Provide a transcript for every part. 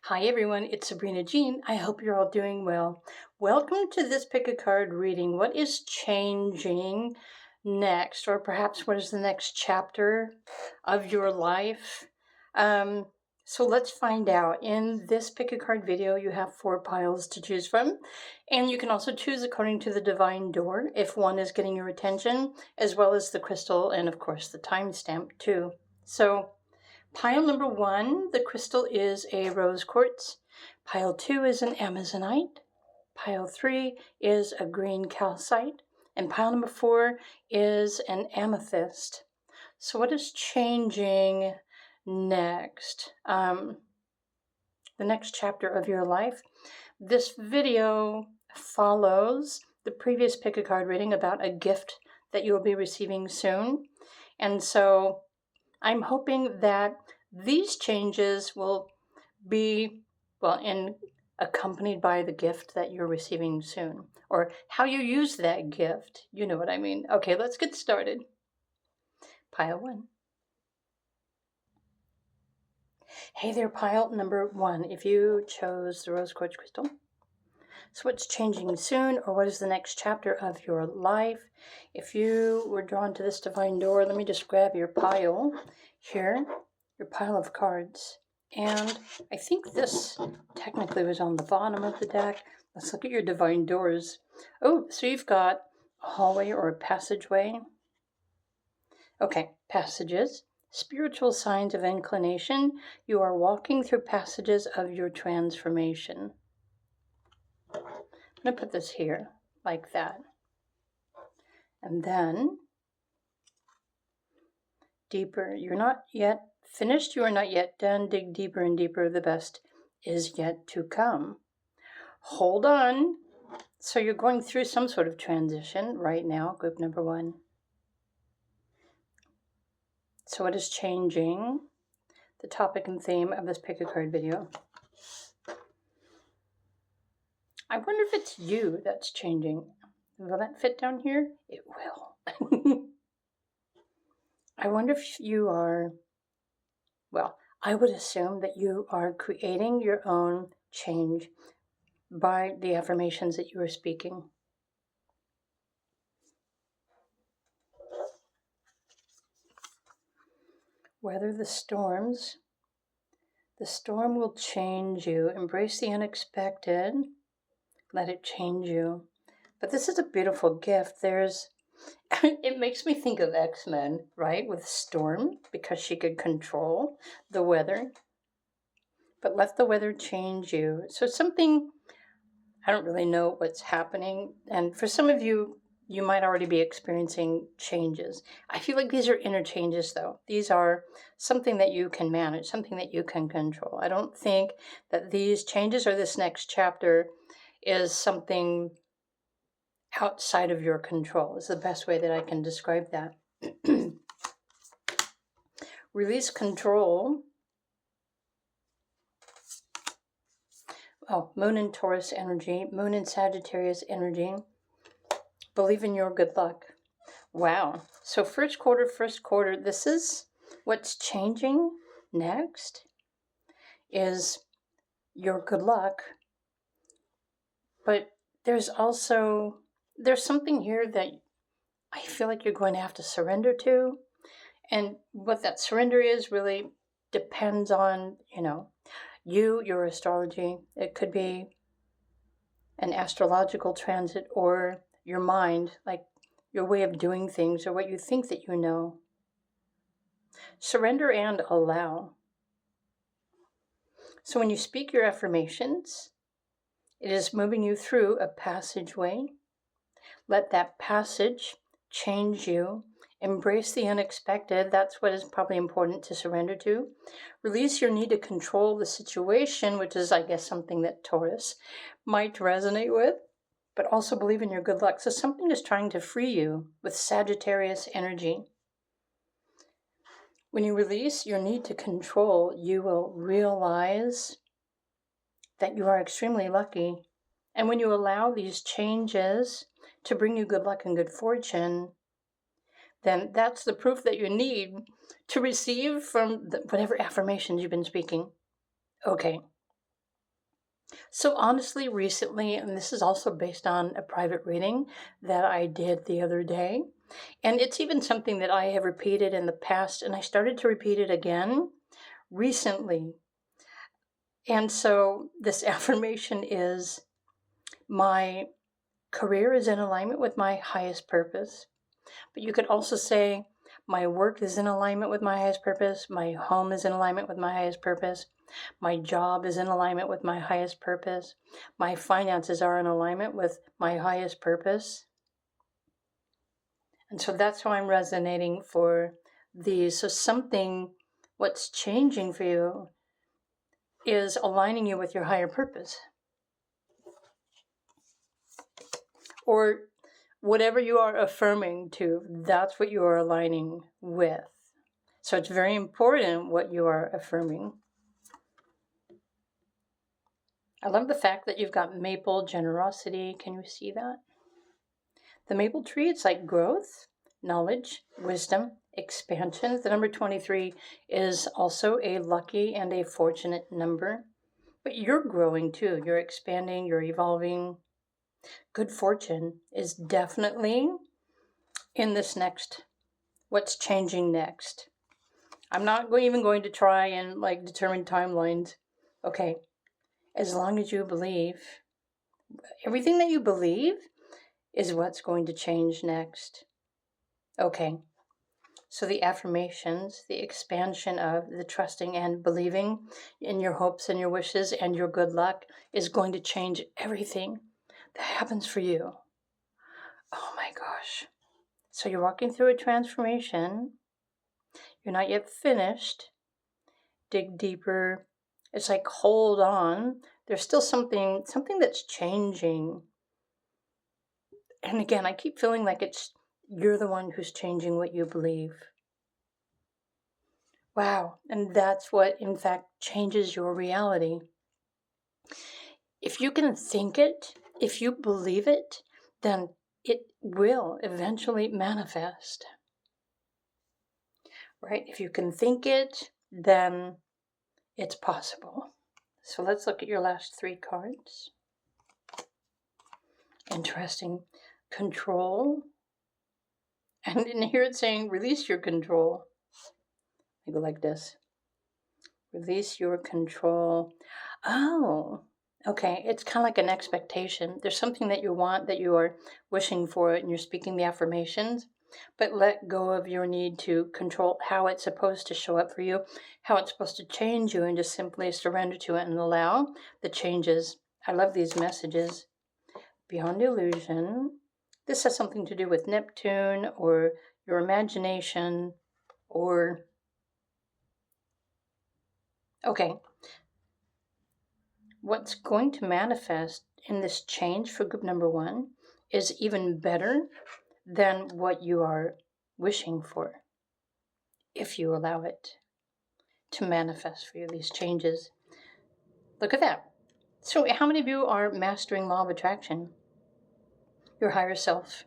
Hi everyone, it's Sabrina Jean. I hope you're all doing well. Welcome to this pick a card reading. What is changing next? Or perhaps what is the next chapter of your life? So let's find out. In this pick a card video, you have 4 piles to choose from. And you can also choose according to the divine door if one is getting your attention, as well as the crystal and of course the timestamp too. So pile number 1, the crystal is a rose quartz. Pile 2 is an amazonite. Pile 3 is a green calcite. And pile number 4 is an amethyst. So what is changing next? The next chapter of your life. This video follows the previous pick a card reading about a gift that you will be receiving soon. And so I'm hoping that these changes will be, accompanied by the gift that you're receiving soon, or how you use that gift. You know what I mean. Okay, let's get started. Pile 1. Hey there, pile number 1, if you chose the rose quartz crystal. So what's changing soon, or what is the next chapter of your life? If you were drawn to this divine door, let me just grab your pile here, your pile of cards. And I think this technically was on the bottom of the deck. Let's look at your divine doors. Oh, so you've got a hallway or a passageway. Okay, passages. Spiritual signs of inclination. You are walking through passages of your transformation. I'm going to put this here, like that. And then, deeper. You're not yet finished. You are not yet done. Dig deeper and deeper. The best is yet to come. Hold on. So you're going through some sort of transition right now, group number 1. So what is changing? The topic and theme of this pick a card video. I wonder if it's you that's changing. Will that fit down here? It will. I wonder if you are, I would assume that you are creating your own change by the affirmations that you are speaking. Weather the storms. The storm will change you. Embrace the unexpected. Let it change you. But this is a beautiful gift. It makes me think of X-Men, right? With Storm, because she could control the weather. But let the weather change you. So something, I don't really know what's happening. And for some of you, you might already be experiencing changes. I feel like these are inner changes, though. These are something that you can manage, something that you can control. I don't think that these changes or this next chapter is something outside of your control, is the best way that I can describe that. Release control. Oh, Moon in Taurus energy, Moon in Sagittarius energy. Believe in your good luck. Wow. So first quarter, this is what's changing next is your good luck. But there's something here that I feel like you're going to have to surrender to. And what that surrender is really depends on, your astrology. It could be an astrological transit or your mind, like your way of doing things or what you think that you know. Surrender and allow. So when you speak your affirmations, it is moving you through a passageway. Let that passage change you. Embrace the unexpected. That's what is probably important to surrender to. Release your need to control the situation, which is, I guess, something that Taurus might resonate with, but also believe in your good luck. So something is trying to free you with Sagittarius energy. When you release your need to control, you will realize that you are extremely lucky. And when you allow these changes to bring you good luck and good fortune, then that's the proof that you need to receive from whatever affirmations you've been speaking. Okay, So honestly, recently, and this is also based on a private reading that I did the other day, and it's even something that I have repeated in the past, and I started to repeat it again recently. And so this affirmation is, my career is in alignment with my highest purpose. But you could also say, my work is in alignment with my highest purpose. My home is in alignment with my highest purpose. My job is in alignment with my highest purpose. My finances are in alignment with my highest purpose. And so that's how I'm resonating for these. So something, what's changing for you is aligning you with your higher purpose. Or whatever you are affirming to, that's what you are aligning with. So it's very important what you are affirming. I love the fact that you've got maple generosity. Can you see that? The maple tree, it's like growth, knowledge, wisdom, expansion. The number 23 is also a lucky and a fortunate number. But you're growing too. You're expanding, you're evolving. Good fortune is definitely in this next, what's changing next. I'm not even going to try and determine timelines. Okay, as long as you believe, everything that you believe is what's going to change next. Okay, so the affirmations, the expansion of the trusting and believing in your hopes and your wishes and your good luck is going to change everything that happens for you. Oh my gosh. So you're walking through a transformation. You're not yet finished. Dig deeper. It's like, hold on. There's still something that's changing. And again, I keep feeling like you're the one who's changing what you believe. Wow. And that's what, in fact, changes your reality. If you can think it, if you believe it, then it will eventually manifest. Right? If you can think it, then it's possible. So let's look at your last 3 cards. Interesting. Control. And in here it's saying, release your control. I go like this. Release your control. Oh, okay. It's kind of like an expectation. There's something that you want, that you are wishing for, and you're speaking the affirmations, but let go of your need to control how it's supposed to show up for you, how it's supposed to change you, and just simply surrender to it and allow the changes. I love these messages. Beyond illusion. This has something to do with Neptune or your imagination or... Okay. What's going to manifest in this change for group number 1 is even better than what you are wishing for, if you allow it to manifest for you, these changes. Look at that. So how many of you are mastering law of attraction? Your higher self.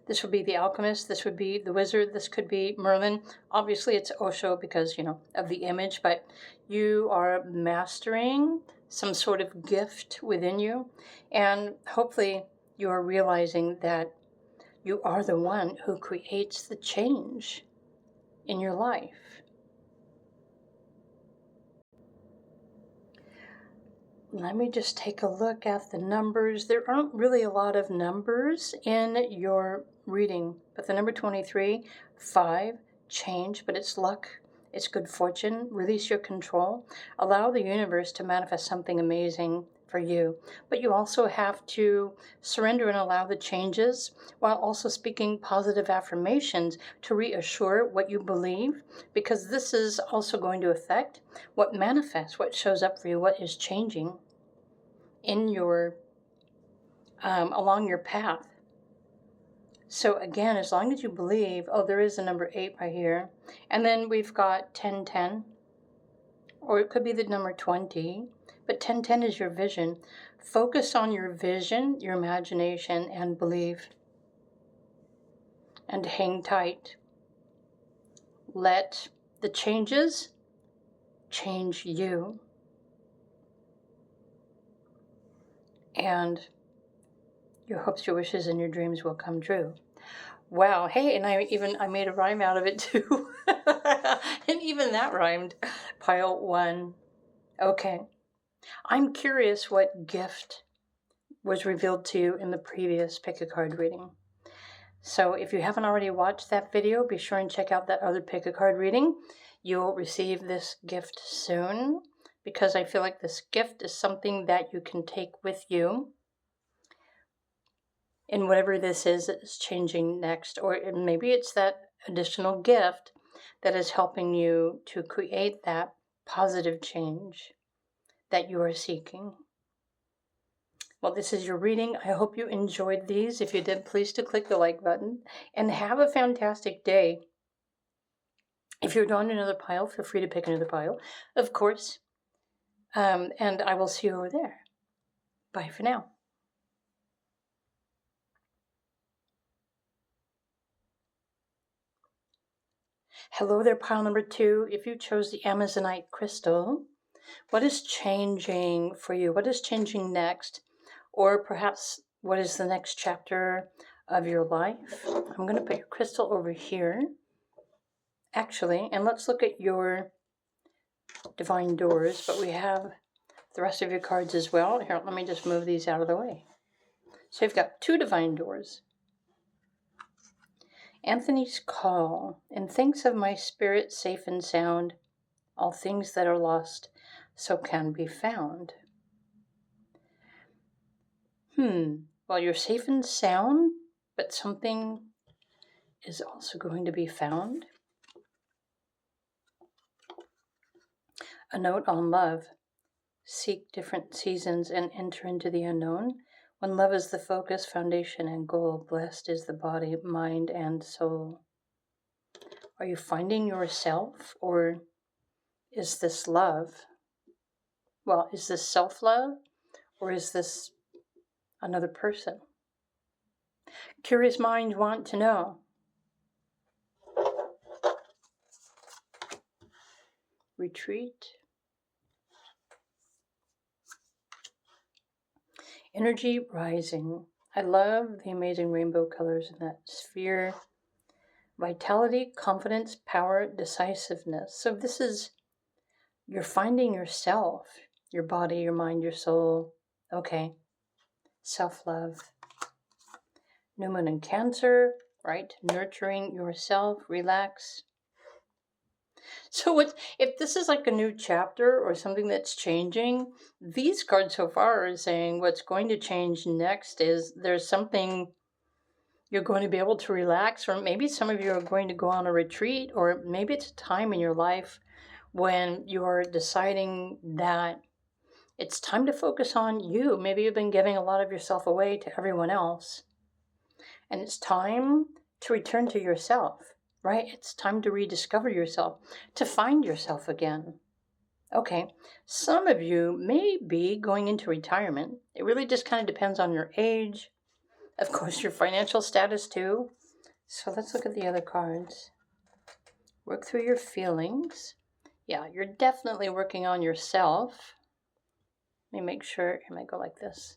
This would be the alchemist. This would be the wizard. This could be Merlin. Obviously, it's Osho because, of the image, but you are mastering some sort of gift within you. And hopefully you are realizing that you are the one who creates the change in your life. Let me just take a look at the numbers. There aren't really a lot of numbers in your reading, but the number 23, 5, change, but it's luck, it's good fortune, release your control, allow the universe to manifest something amazing for you. But you also have to surrender and allow the changes while also speaking positive affirmations to reassure what you believe, because this is also going to affect what manifests, what shows up for you, what is changing in your along your path. So again, as long as you believe, there is a number 8 right here, and then we've got 1010, or it could be the number 20, but 1010 is your vision. Focus on your vision, your imagination, and believe, and hang tight. Let the changes change you. and your hopes, your wishes, and your dreams will come true. Wow, hey, and I made a rhyme out of it too. And even that rhymed. Pile 1. Okay. I'm curious what gift was revealed to you in the previous pick a card reading. So if you haven't already watched that video, be sure and check out that other pick a card reading. You'll receive this gift soon, because I feel like this gift is something that you can take with you in whatever this is that is changing next, or maybe it's that additional gift that is helping you to create that positive change that you are seeking. Well, this is your reading. I hope you enjoyed these. If you did, please to click the like button and have a fantastic day. If you're drawing another pile, feel free to pick another pile, of course. And I will see you over there. Bye for now. Hello there, pile number 2. If you chose the Amazonite crystal, what is changing for you? What is changing next? Or perhaps what is the next chapter of your life? I'm going to put your crystal over here, actually, and let's look at your divine doors, but we have the rest of your cards as well. Here, let me just move these out of the way. So you've got 2 divine doors. Anthony's call, and thinks of my spirit safe and sound, all things that are lost so can be found. Well, you're safe and sound, but something is also going to be found. A note on love. Seek different seasons and enter into the unknown. When love is the focus, foundation, and goal, blessed is the body, mind, and soul. Are you finding yourself, or is this love? Well, is this self-love, or is this another person? Curious minds want to know. Retreat. Energy rising. I love the amazing rainbow colors in that sphere. Vitality, confidence, power, decisiveness. So this is, you're finding yourself, your body, your mind, your soul. Okay. Self-love. New moon in Cancer, right? Nurturing yourself, relax. So if this is like a new chapter or something that's changing, these cards so far are saying what's going to change next is there's something you're going to be able to relax, or maybe some of you are going to go on a retreat, or maybe it's a time in your life when you're deciding that it's time to focus on you. Maybe you've been giving a lot of yourself away to everyone else, and it's time to return to yourself, right? It's time to rediscover yourself, to find yourself again. Okay, some of you may be going into retirement. It really just kind of depends on your age, of course, your financial status too. So let's look at the other cards. Work through your feelings. Yeah, you're definitely working on yourself. Let me make sure, it might go like this.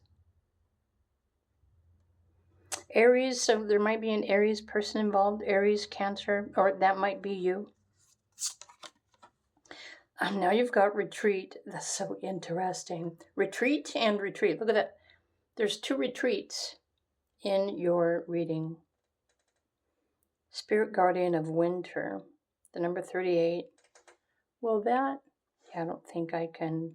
Aries, so there might be an Aries person involved, Aries, Cancer, or that might be you. And now you've got retreat. That's so interesting. Retreat and retreat. Look at that. There's 2 retreats in your reading. Spirit Guardian of Winter, the number 38. Well, that, yeah, I don't think I can.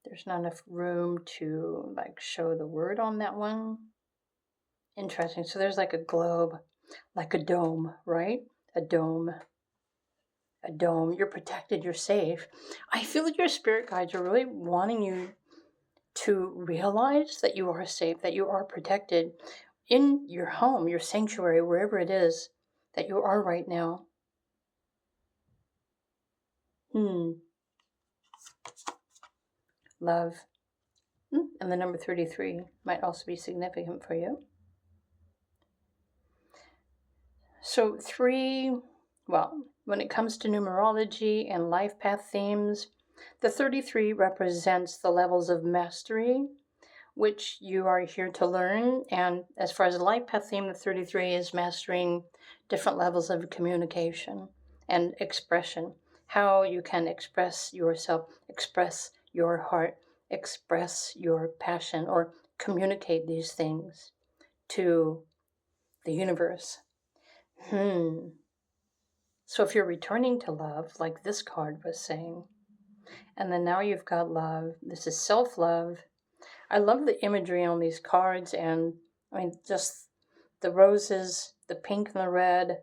There's not enough room to like show the word on that one. Interesting. So there's like a globe, like a dome, right? A dome. A dome. You're protected. You're safe. I feel like your spirit guides are really wanting you to realize that you are safe, that you are protected in your home, your sanctuary, wherever it is that you are right now. Love. And the number 33 might also be significant for you. So 3, well, when it comes to numerology and life path themes, The 33 represents the levels of mastery, which you are here to learn. And as far as the life path theme, the 33 is mastering different levels of communication and expression. How you can express yourself, express your heart, express your passion, or communicate these things to the universe. So if you're returning to love, like this card was saying, and then now you've got love, this is self-love. I love the imagery on these cards, and I mean, just the roses, the pink and the red.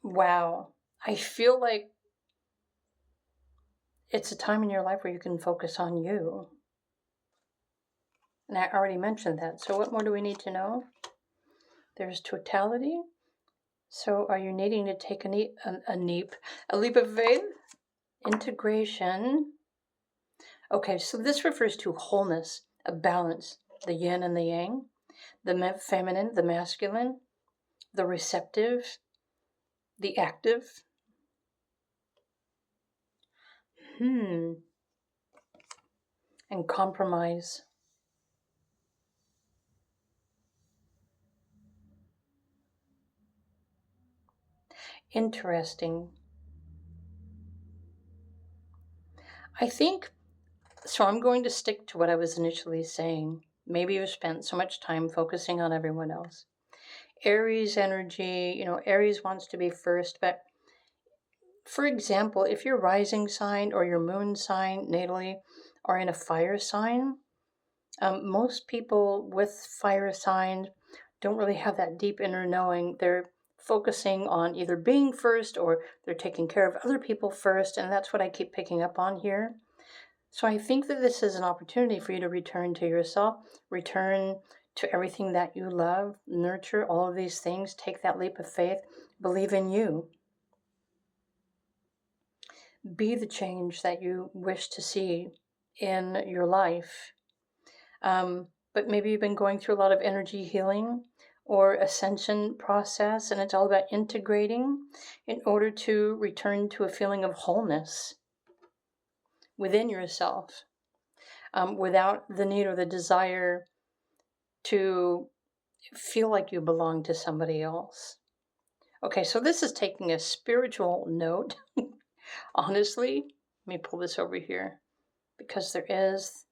Wow. I feel like it's a time in your life where you can focus on you. And I already mentioned that. So what more do we need to know? There's totality. So are you needing to take a leap of faith? Integration. Okay, so this refers to wholeness, a balance, the yin and the yang, the feminine, the masculine, the receptive, the active. And compromise. Interesting. I think, so I'm going to stick to what I was initially saying. Maybe you've spent so much time focusing on everyone else. Aries energy, Aries wants to be first, but for example, if your rising sign or your moon sign natally are in a fire sign, most people with fire signs don't really have that deep inner knowing. They're focusing on either being first or they're taking care of other people first, and that's what I keep picking up on here. So I think that this is an opportunity for you to return to yourself, return to everything that you love, nurture all of these things, take that leap of faith, believe in you. Be the change that you wish to see in your life. But maybe you've been going through a lot of energy healing or ascension process, and it's all about integrating in order to return to a feeling of wholeness within yourself, without the need or the desire to feel like you belong to somebody else. Okay, so this is taking a spiritual note. Honestly, let me pull this over here because there is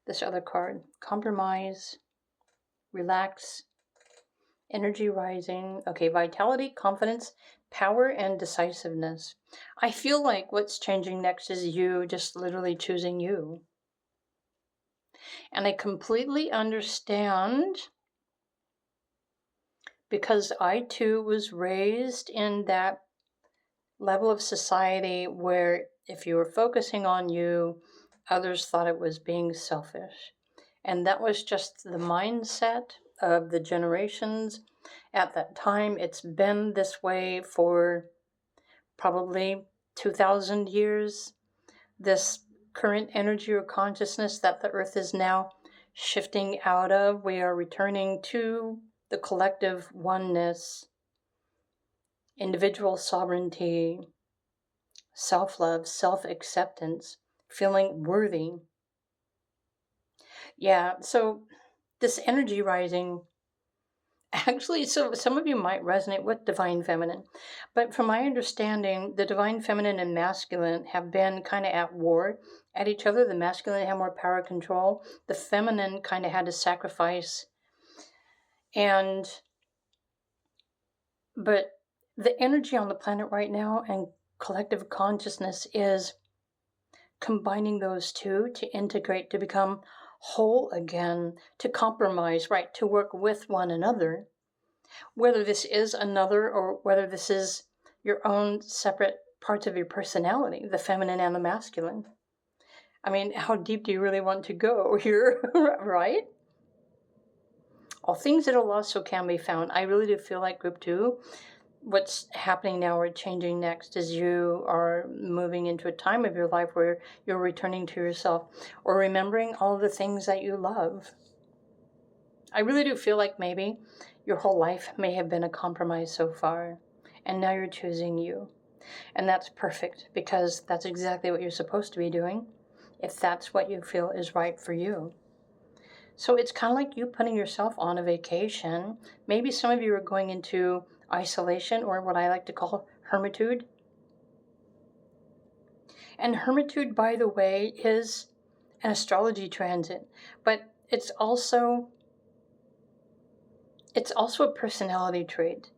this other card. Compromise, relax, energy rising. Okay, vitality, confidence, power, and decisiveness. I feel like what's changing next is you just literally choosing you. And I completely understand, because I too was raised in that level of society where if you were focusing on you, others thought it was being selfish. And that was just the mindset of the generations at that time. It's been this way for probably 2,000 years. This current energy or consciousness that the earth is now shifting out of, we are returning to the collective oneness, individual sovereignty, self-love, self-acceptance, feeling worthy. Yeah, so this energy rising, actually, so some of you might resonate with divine feminine, but from my understanding, the divine feminine and masculine have been kind of at war at each other. The masculine had more power control. The feminine kind of had to sacrifice. But the energy on the planet right now and collective consciousness is combining those two to integrate, to become whole again, to compromise, right, to work with one another. Whether this is another or whether this is your own separate parts of your personality, the feminine and the masculine. I mean, how deep do you really want to go here, right? All things that are lost so can be found. I really do feel like group 2, what's happening now or changing next is you are moving into a time of your life where you're returning to yourself or remembering all the things that you love. I really do feel like maybe your whole life may have been a compromise so far, and now you're choosing you. And that's perfect, because that's exactly what you're supposed to be doing if that's what you feel is right for you. So it's kind of like you putting yourself on a vacation. Maybe some of you are going into isolation, or what I like to call hermitude. And hermitude, by the way, is an astrology transit, but it's also a personality trait.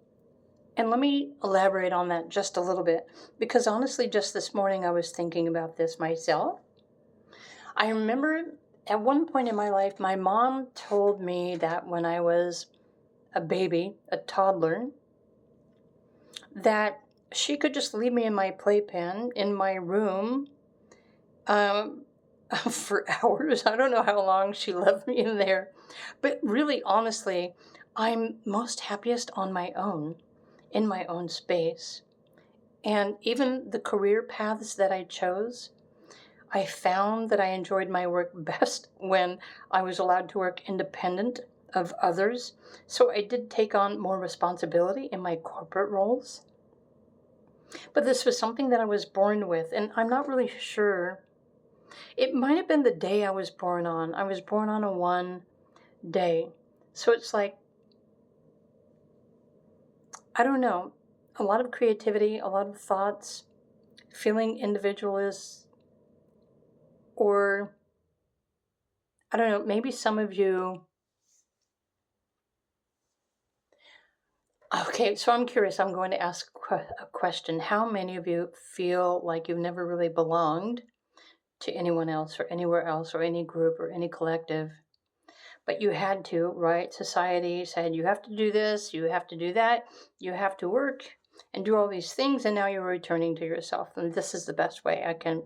And let me elaborate on that just a little bit, because honestly, just this morning I was thinking about this myself. I remember at one point in my life, my mom told me that when I was a baby, a toddler, that she could just leave me in my playpen in my room um, for hours. I don't know how long she left me in there. But really, honestly, I'm most happiest on my own, in my own space. And even the career paths that I chose, I found that I enjoyed my work best when I was allowed to work independent of others. So I did take on more responsibility in my corporate roles. But this was something that I was born with, and I'm not really sure. It might have been the day I was born on. I was born on a 1 day. So it's like, I don't know, a lot of creativity, a lot of thoughts, feeling individualist, or I don't know, maybe some of you. Okay, so I'm curious. I'm going to ask a question. How many of you feel like you've never really belonged to anyone else or anywhere else or any group or any collective? But you had to, right? Society said you have to do this, you have to do that, you have to work and do all these things, and now you're returning to yourself. And this is the best way I can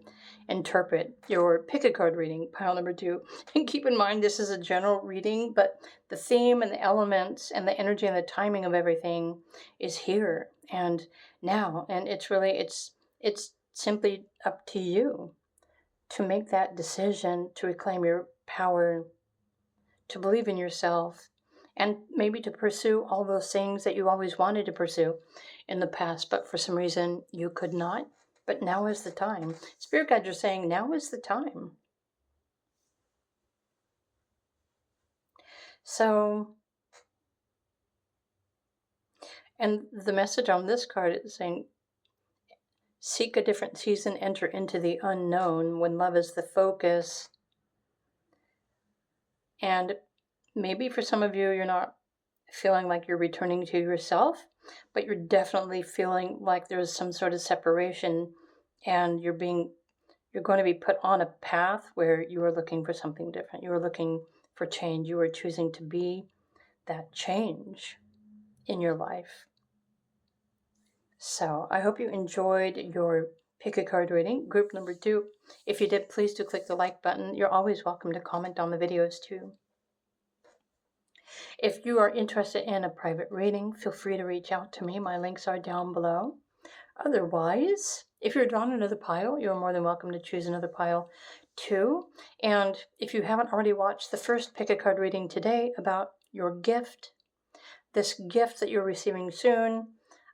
interpret your pick a card reading, pile number 2. And keep in mind, this is a general reading, but the theme and the elements and the energy and the timing of everything is here and now. And it's simply up to you to make that decision to reclaim your power, to believe in yourself, and maybe to pursue all those things that you always wanted to pursue in the past, but for some reason you could not. But now is the time. Spirit guides are saying now is the time. So, and the message on this card is saying, seek a different season, enter into the unknown when love is the focus. And maybe for some of you, you're not feeling like you're returning to yourself, but you're definitely feeling like there's some sort of separation, and you're going to be put on a path where you are looking for something different. You are looking for change. You are choosing to be that change in your life. So I hope you enjoyed your pick a card reading, group number 2. If you did, please do click the like button. You're always welcome to comment on the videos too. If you are interested in a private reading, feel free to reach out to me. My links are down below. Otherwise, if you're drawn another pile, you're more than welcome to choose another pile too. And if you haven't already watched the first pick a card reading today about your gift, this gift that you're receiving soon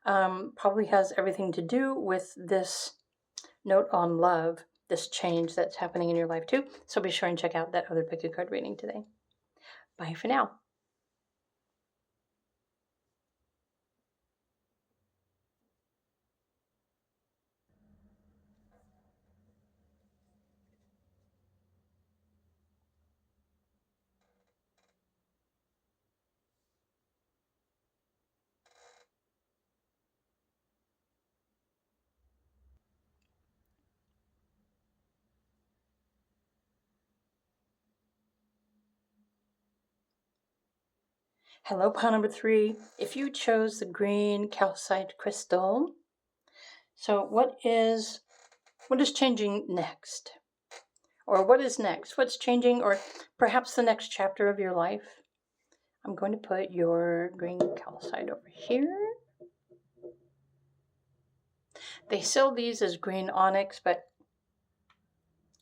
probably has everything to do with this note on love, this change that's happening in your life too. So be sure and check out that other pick a card reading today. Bye for now. Hello, pile number 3. If you chose the green calcite crystal, so what is changing next? Or what is next? What's changing, or perhaps the next chapter of your life? I'm going to put your green calcite over here. They sell these as green onyx, but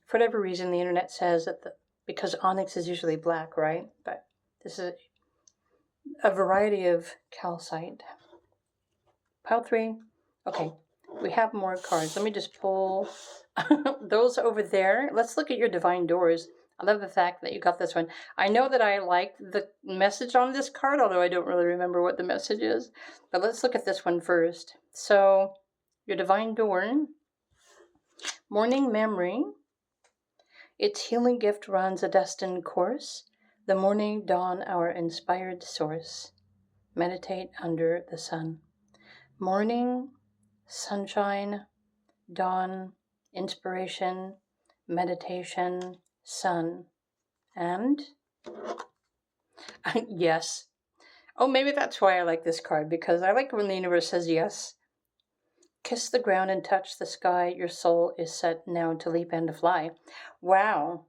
for whatever reason, the internet says that because onyx is usually black, right? But this is a variety of calcite. Pile 3. Okay. We have more cards. Let me just pull those over there. Let's look at your divine doors. I love the fact that you got this one. I know that I like the message on this card, although I don't really remember what the message is. But let's look at this one first. So, your divine door, morning memory. Its healing gift runs a destined course. The morning dawn, our inspired source. Meditate under the sun. Morning, sunshine, dawn, inspiration, meditation, sun, and yes. Oh, maybe that's why I like this card, because I like when the universe says yes. Kiss the ground and touch the sky. Your soul is set now to leap and to fly. Wow.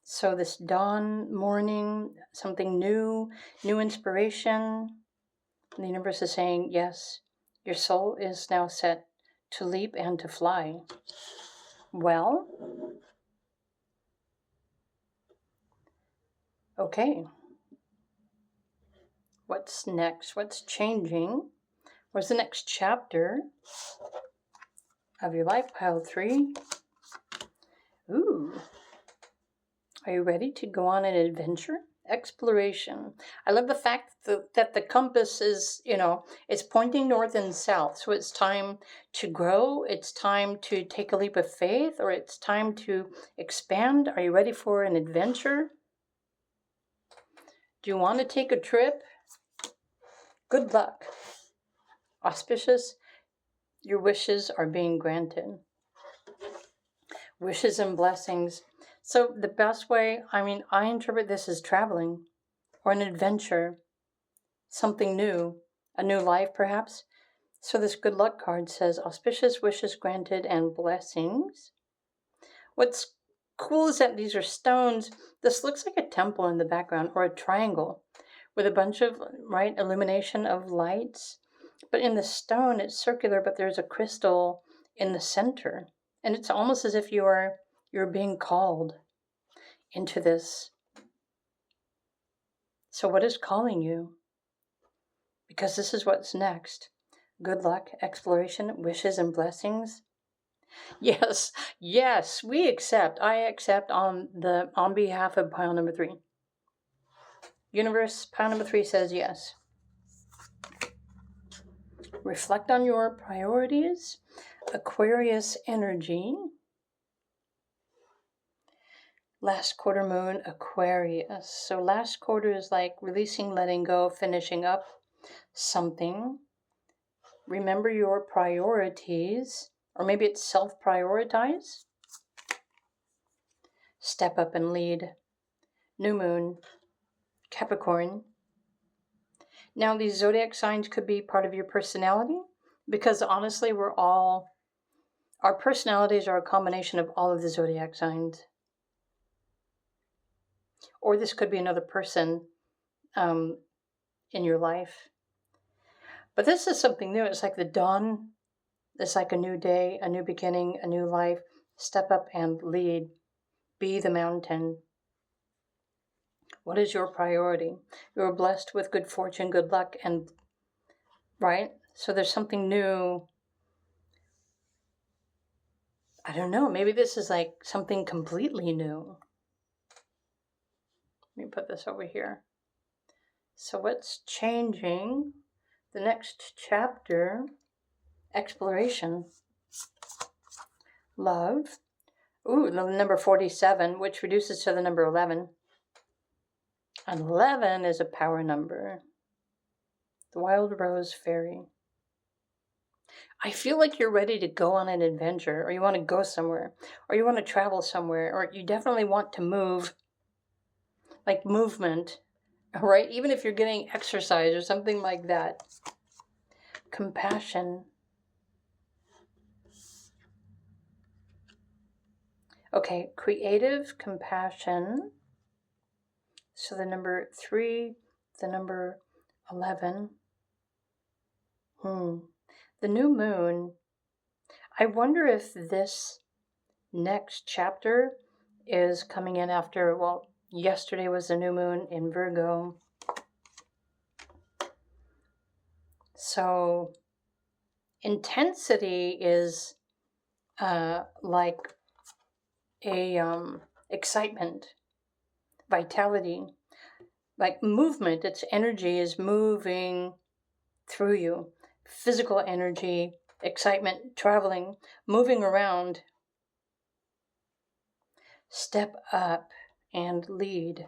So this dawn, morning, something new, new inspiration. The universe is saying, yes, your soul is now set to leap and to fly. Well, okay. What's next? What's changing? What's the next chapter of your life? Pile 3. Ooh. Are you ready to go on an adventure? Exploration. I love the fact that the compass is, it's pointing north and south. So it's time to grow. It's time to take a leap of faith, or it's time to expand. Are you ready for an adventure? Do you want to take a trip? Good luck. Auspicious. Your wishes are being granted. Wishes and blessings. So the best way, I interpret this as traveling or an adventure, something new, a new life perhaps. So this good luck card says auspicious wishes granted and blessings. What's cool is that these are stones. This looks like a temple in the background, or a triangle with a bunch of, illumination of lights. But in the stone, it's circular, but there's a crystal in the center. And it's almost as if you're being called into this. So what is calling you? Because this is what's next. Good luck, exploration, wishes, and blessings. Yes, we accept. I accept on behalf of pile number 3. Universe, pile number 3 says yes. Reflect on your priorities. Aquarius energy. Last quarter moon, Aquarius. So last quarter is like releasing, letting go, finishing up something. Remember your priorities, or maybe it's self-prioritize. Step up and lead. New moon, Capricorn. Now these zodiac signs could be part of your personality, because honestly, our personalities are a combination of all of the zodiac signs. Or this could be another person in your life. But this is something new. It's like the dawn. It's like a new day, a new beginning, a new life. Step up and lead. Be the mountain. What is your priority? You're blessed with good fortune, good luck, and right? So there's something new. I don't know. Maybe this is like something completely new. Let me put this over here. So what's changing? The next chapter, exploration. Love. Ooh, the number 47, which reduces to the number 11. And 11 is a power number. The Wild Rose Fairy. I feel like you're ready to go on an adventure, or you want to go somewhere, or you want to travel somewhere, or you definitely want to move. Like movement, right? Even if you're getting exercise or something like that. Compassion. Okay, creative, compassion. So the number 3, the number 11. The new moon. I wonder if this next chapter is coming in after, yesterday was the new moon in Virgo. So Intensity is like a excitement, vitality, like movement. Its energy is moving through you. Physical energy, excitement, traveling, moving around. Step up and lead.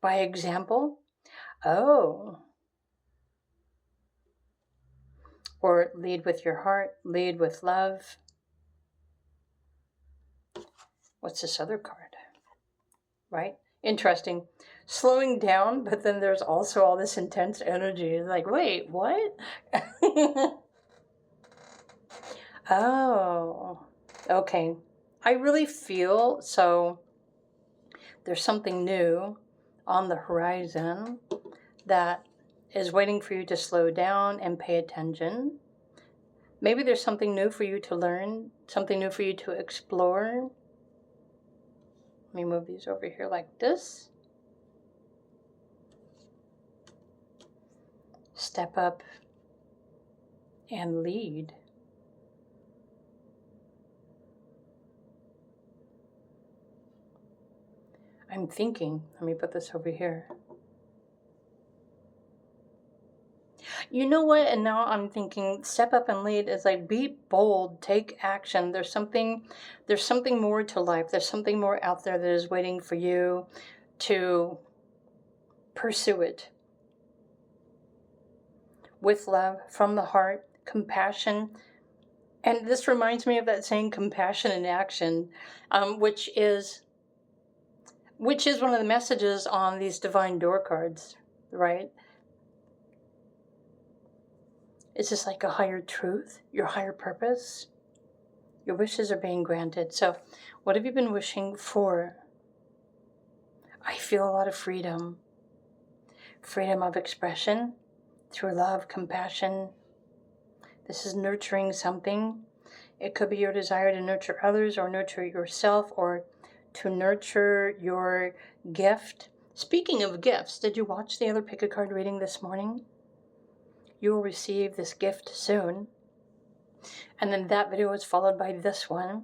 By example, oh, or lead with your heart, lead with love. What's this other card? Right? Interesting. Slowing down, but then there's also all this intense energy. Like, wait, what? Oh, okay. I really feel so there's something new on the horizon that is waiting for you to slow down and pay attention. Maybe there's something new for you to learn, something new for you to explore. Let me move these over here like this. Step up and lead. I'm thinking, let me put this over here. You know what? And now I'm thinking step up and lead is like be bold, take action. There's something more to life. There's something more out there that is waiting for you to pursue it. With love, from the heart, compassion. And this reminds me of that saying compassion in action, which is one of the messages on these divine door cards, right? It's just like a higher truth, your higher purpose. Your wishes are being granted. So what have you been wishing for? I feel a lot of freedom. Freedom of expression through love, compassion. This is nurturing something. It could be your desire to nurture others or nurture yourself or to nurture your gift. Speaking of gifts, did you watch the other pick a card reading this morning? You will receive this gift soon. And then that video was followed by this one.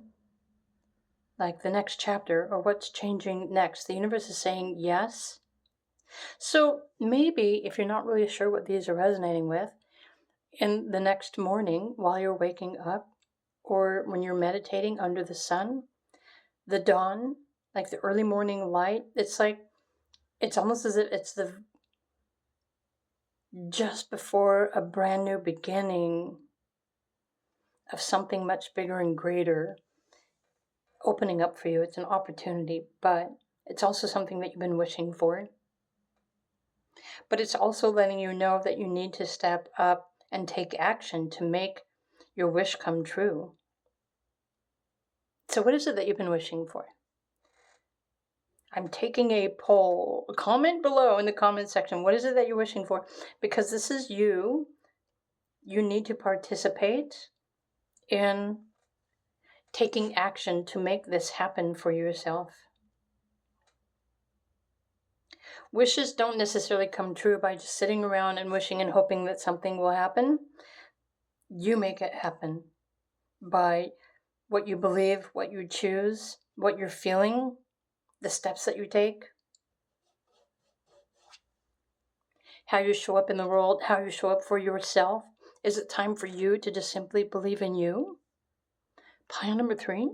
Like the next chapter or what's changing next. The universe is saying yes. So maybe if you're not really sure what these are resonating with, in the next morning while you're waking up or when you're meditating under the sun, the dawn, like the early morning light, it's almost as if it's the just before a brand new beginning of something much bigger and greater opening up for you. It's an opportunity, but it's also something that you've been wishing for. But it's also letting you know that you need to step up and take action to make your wish come true. So what is it that you've been wishing for? I'm taking a poll. Comment below in the comment section. What is it that you're wishing for? Because this is you. You need to participate in taking action to make this happen for yourself. Wishes don't necessarily come true by just sitting around and wishing and hoping that something will happen. You make it happen by what you believe, what you choose, what you're feeling, the steps that you take, how you show up in the world, how you show up for yourself. Is it time for you to just simply believe in you? Pile number 3.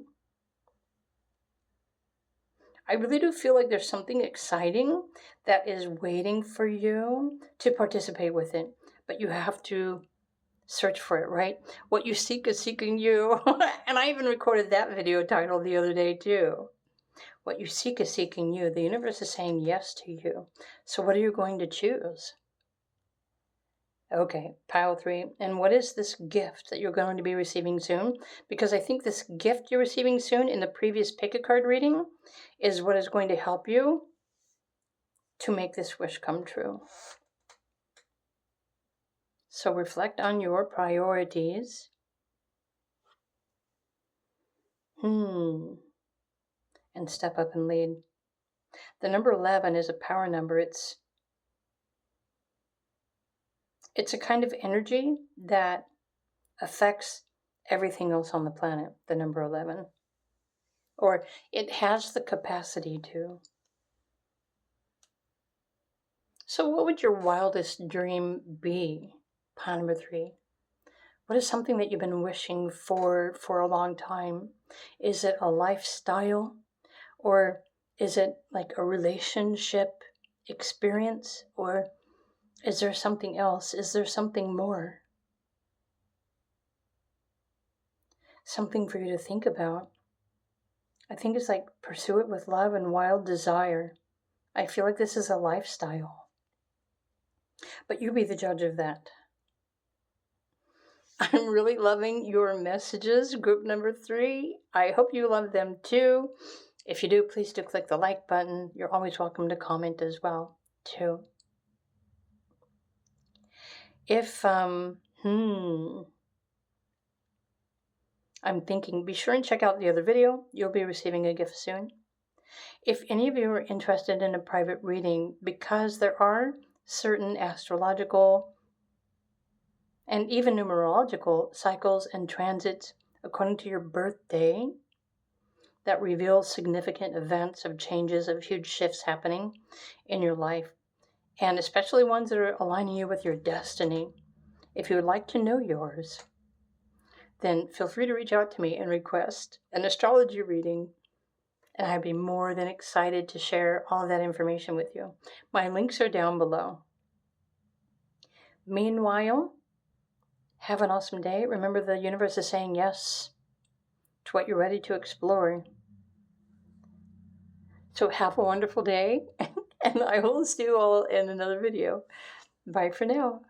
I really do feel like there's something exciting that is waiting for you to participate with it, but you have to search for it, right? What you seek is seeking you. And I even recorded that video title the other day too. What you seek is seeking you. The universe is saying yes to you. So what are you going to choose? Okay, pile 3. And what is this gift that you're going to be receiving soon? Because I think this gift you're receiving soon in the previous pick a card reading is what is going to help you to make this wish come true. So reflect on your priorities. And step up and lead. The number 11 is a power number. It's It's a kind of energy that affects everything else on the planet, the number 11. Or it has the capacity to. So what would your wildest dream be? Pile number 3. What is something that you've been wishing for a long time? Is it a lifestyle? Or is it like a relationship experience? Or is there something else? Is there something more? Something for you to think about. I think it's like pursue it with love and wild desire. I feel like this is a lifestyle. But you be the judge of that. I'm really loving your messages, group number 3. I hope you love them too. If you do, please do click the like button. You're always welcome to comment as well, too. If, I'm thinking, be sure and check out the other video. You'll be receiving a gift soon. If any of you are interested in a private reading, because there are certain astrological and even numerological cycles and transits according to your birthday that reveal significant events of changes, of huge shifts happening in your life, and especially ones that are aligning you with your destiny. If you would like to know yours, then feel free to reach out to me and request an astrology reading, and I'd be more than excited to share all of that information with you. My links are down below. Meanwhile, have an awesome day. Remember, the universe is saying yes to what you're ready to explore. So have a wonderful day, and I will see you all in another video. Bye for now.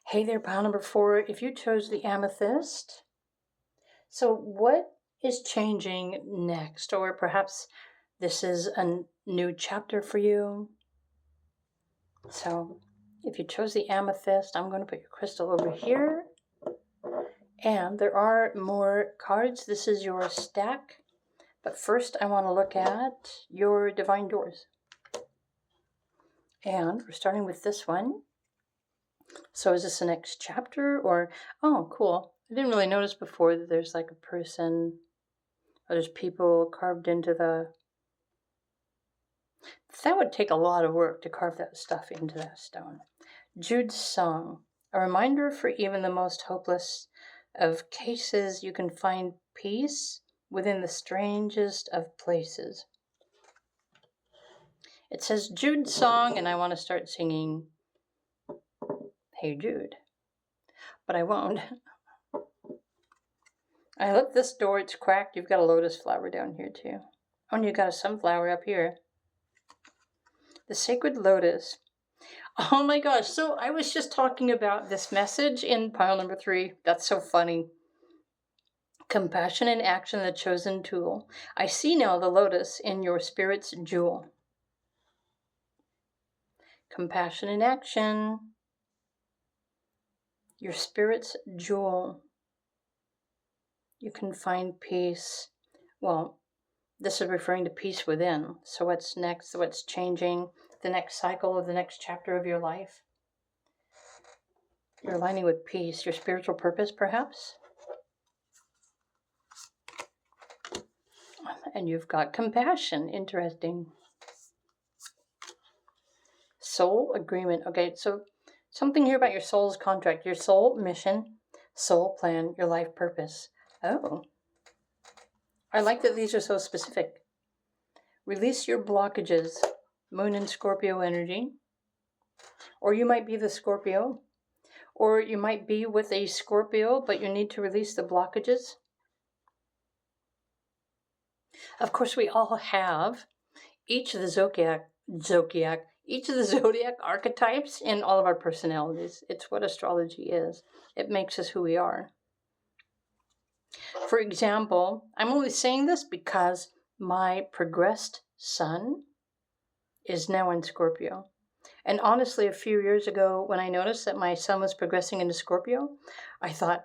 Hey there, pile number 4. If you chose the Amethyst, so what is changing next? Or perhaps this is a new chapter for you. So if you chose the Amethyst, I'm going to put your crystal over here. And there are more cards. This is your stack. But first, I want to look at your divine doors. And we're starting with this one. So is this the next chapter? Or, oh, cool. I didn't really notice before that there's like a person, or there's people carved into the... That would take a lot of work to carve that stuff into that stone. Jude's Song. A reminder for even the most hopeless of cases, you can find peace within the strangest of places. It says Jude's Song, and I want to start singing Hey Jude. But I won't. I love this door. It's cracked. You've got a lotus flower down here too. Oh, and you've got a sunflower up here. The sacred lotus. Oh my gosh. So I was just talking about this message in pile number 3. That's so funny. Compassion in action, the chosen tool. I see now the lotus in your spirit's jewel. Compassion in action. Your spirit's jewel. You can find peace. Well, this is referring to peace within. So what's next? What's changing? The next cycle of the next chapter of your life? You're aligning with peace. Your spiritual purpose, perhaps? And you've got compassion. Interesting. Soul agreement. Okay, so something here about your soul's contract, your soul mission, soul plan, your life purpose. Oh. I like that these are so specific. Release your blockages. Moon and Scorpio energy. Or you might be the Scorpio. Or you might be with a Scorpio, but you need to release the blockages. Of course, we all have each of the zodiac archetypes in all of our personalities. It's what astrology is. It makes us who we are. For example, I'm only saying this because my progressed sun is now in Scorpio. And honestly, a few years ago, when I noticed that my sun was progressing into Scorpio, I thought,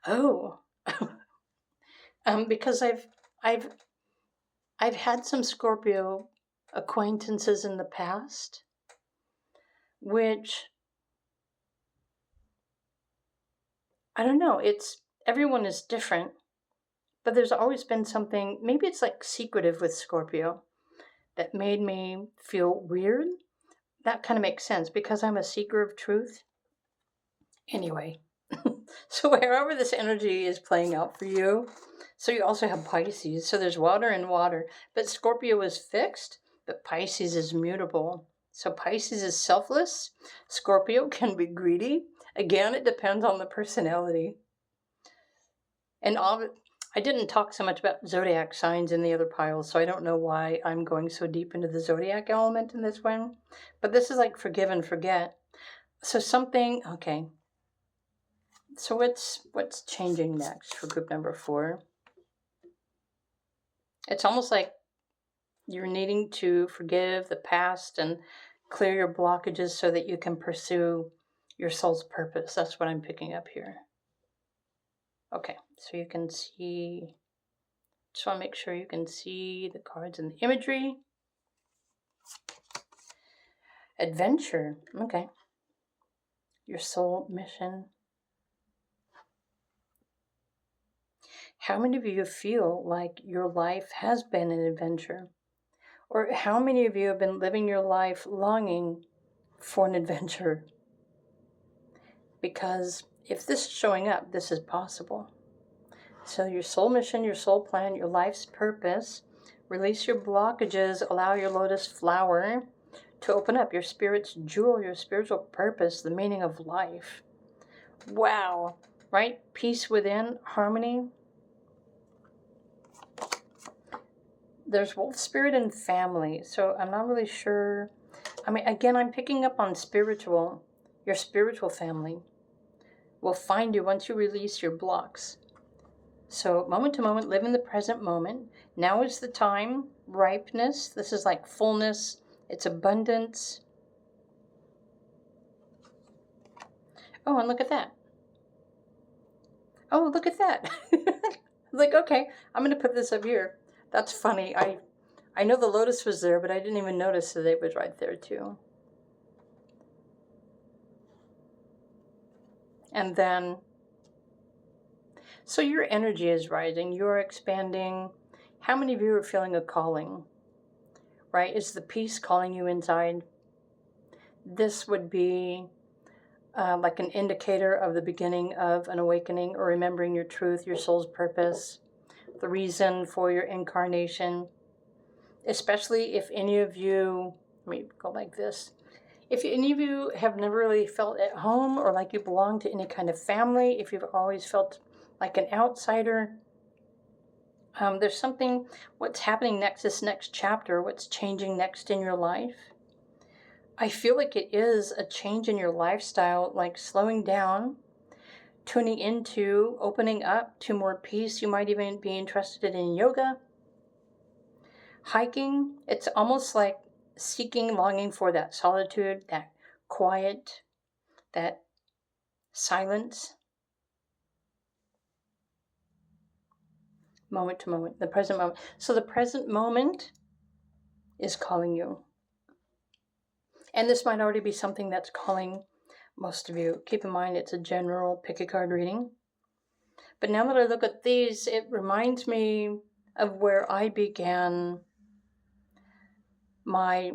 oh, because I've had some Scorpio acquaintances in the past, which, I don't know, everyone is different, but there's always been something, maybe it's like secretive with Scorpio, that made me feel weird. That kind of makes sense because I'm a seeker of truth. Anyway, so wherever this energy is playing out for you, so you also have Pisces. So there's water and water, but Scorpio is fixed, but Pisces is mutable. So Pisces is selfless. Scorpio can be greedy. Again, it depends on the personality. And I didn't talk so much about zodiac signs in the other piles, so I don't know why I'm going so deep into the zodiac element in this one. But this is like forgive and forget. So okay. So what's changing next for group number 4? It's almost like you're needing to forgive the past and clear your blockages so that you can pursue your soul's purpose. That's what I'm picking up here. Okay, so you can see, just want to make sure you can see the cards and the imagery. Adventure, okay. Your soul mission. How many of you feel like your life has been an adventure? Or how many of you have been living your life longing for an adventure? Because if this is showing up, this is possible. So your soul mission, your soul plan, your life's purpose, release your blockages, allow your lotus flower to open up, your spirit's jewel, your spiritual purpose, the meaning of life. Wow, right? Peace within, harmony. There's wolf spirit and family, so I'm not really sure. I mean, again, I'm picking up on spiritual. Your spiritual family will find you once you release your blocks. So moment to moment, live in the present moment. Now is the time. Ripeness. This is like fullness. It's abundance. Oh, and look at that. Oh, look at that. Like, okay, I'm going to put this up here. That's funny. I know the lotus was there, but I didn't even notice that it was right there too. And then, so your energy is rising. You're expanding. How many of you are feeling a calling? Right? Is the peace calling you inside? This would be like an indicator of the beginning of an awakening or remembering your truth, your soul's purpose, the reason for your incarnation. Especially if any of you, let me go like this. If any of you have never really felt at home or like you belong to any kind of family, if you've always felt like an outsider, there's something, what's happening next, this next chapter, what's changing next in your life. I feel like it is a change in your lifestyle, like slowing down, tuning into, opening up to more peace. You might even be interested in yoga, hiking. It's almost like seeking, longing for that solitude, that quiet, that silence. Moment to moment, the present moment. So the present moment is calling you. And this might already be something that's calling most of you. Keep in mind, it's a general pick a card reading. But now that I look at these, it reminds me of where I began my,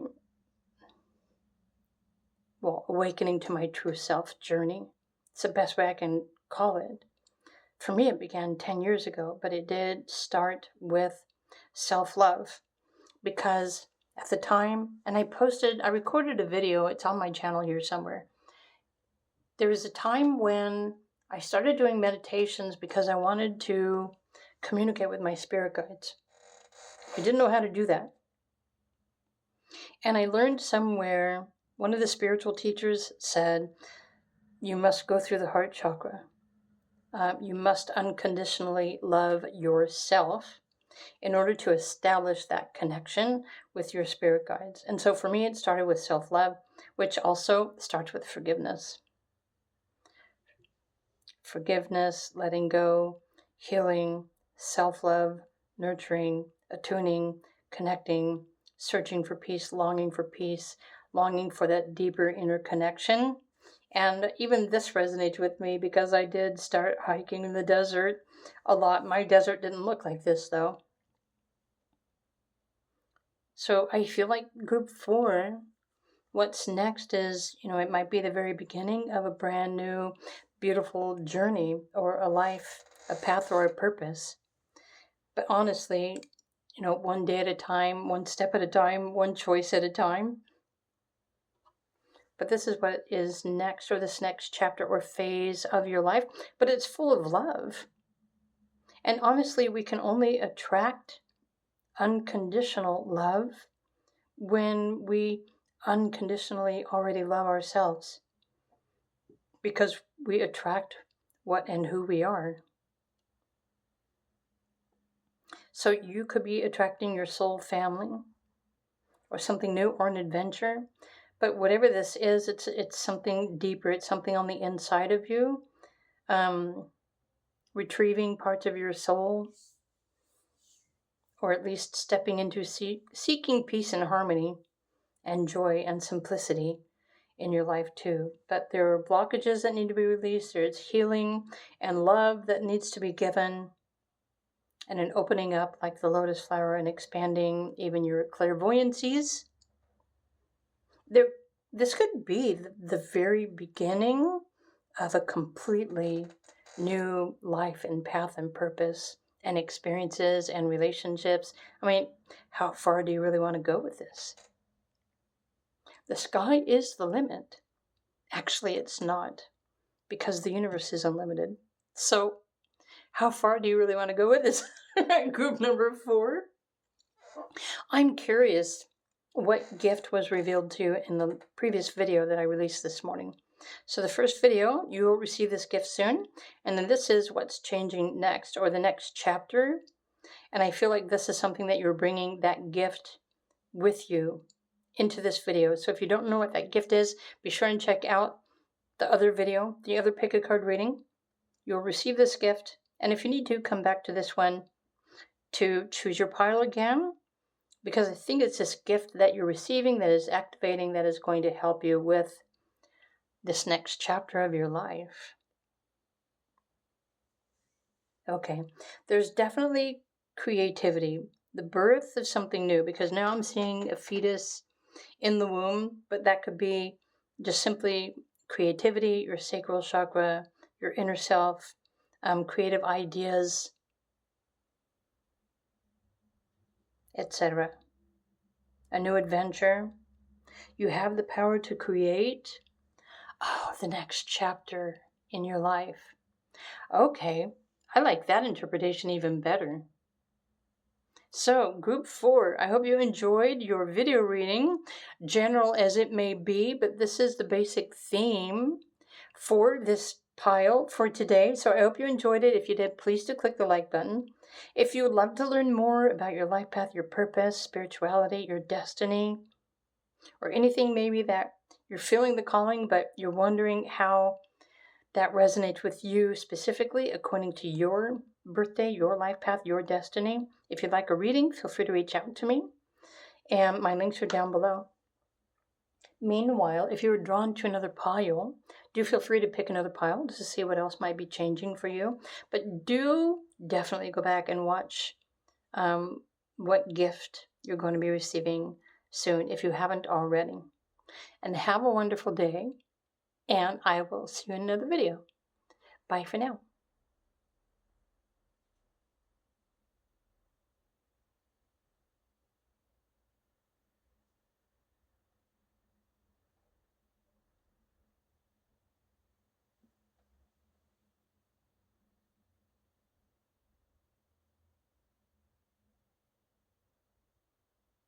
awakening to my true self journey. It's the best way I can call it. For me, it began 10 years ago, but it did start with self-love. Because at the time, and I recorded a video, it's on my channel here somewhere. There was a time when I started doing meditations because I wanted to communicate with my spirit guides. I didn't know how to do that. And I learned somewhere, one of the spiritual teachers said, you must go through the heart chakra. You must unconditionally love yourself in order to establish that connection with your spirit guides. And so for me, it started with self-love, which also starts with forgiveness. Forgiveness, letting go, healing, self-love, nurturing, attuning, connecting, searching for peace, longing for that deeper inner connection. And even this resonates with me because I did start hiking in the desert a lot. My desert didn't look like this though. So I feel like group 4, what's next is, it might be the very beginning of a brand new, beautiful journey or a life, a path or a purpose. But honestly, one day at a time, one step at a time, one choice at a time. But this is what is next, or this next chapter or phase of your life, but it's full of love. And honestly, we can only attract unconditional love when we unconditionally already love ourselves, because we attract what and who we are. So you could be attracting your soul family or something new or an adventure. But whatever this is, it's something deeper. It's something on the inside of you, retrieving parts of your soul, or at least stepping into seeking peace and harmony and joy and simplicity in your life too. But there are blockages that need to be released. There's healing and love that needs to be given, and an opening up like the lotus flower and expanding even your clairvoyancies. This could be the very beginning of a completely new life and path and purpose and experiences and relationships. I mean, how far do you really want to go with this? The sky is the limit. Actually, it's not, because the universe is unlimited. So how far do you really want to go with this? Group number 4. I'm curious what gift was revealed to you in the previous video that I released this morning. So the first video, you will receive this gift soon. And then this is what's changing next, or the next chapter. And I feel like this is something that you're bringing that gift with you into this video. So if you don't know what that gift is, be sure and check out the other video, the other pick a card reading. You'll receive this gift. And if you need to, come back to this one to choose your pile again, because I think it's this gift that you're receiving that is activating, that is going to help you with this next chapter of your life. Okay, there's definitely creativity, the birth of something new, because now I'm seeing a fetus in the womb, but that could be just simply creativity, your sacral chakra, your inner self, creative ideas, etc. A new adventure. You have the power to create the next chapter in your life. Okay, I like that interpretation even better. So, group 4, I hope you enjoyed your video reading, general as it may be, but this is the basic theme for this pile for today. So I hope you enjoyed it. If you did, please do click the like button. If you would love to learn more about your life path, your purpose, spirituality, your destiny, or anything maybe that you're feeling the calling, but you're wondering how that resonates with you specifically according to your birthday, your life path, your destiny. If you'd like a reading, feel free to reach out to me. And my links are down below. Meanwhile, if you're drawn to another pile, do feel free to pick another pile just to see what else might be changing for you. But do definitely go back and watch what gift you're going to be receiving soon if you haven't already. And have a wonderful day, and I will see you in another video. Bye for now.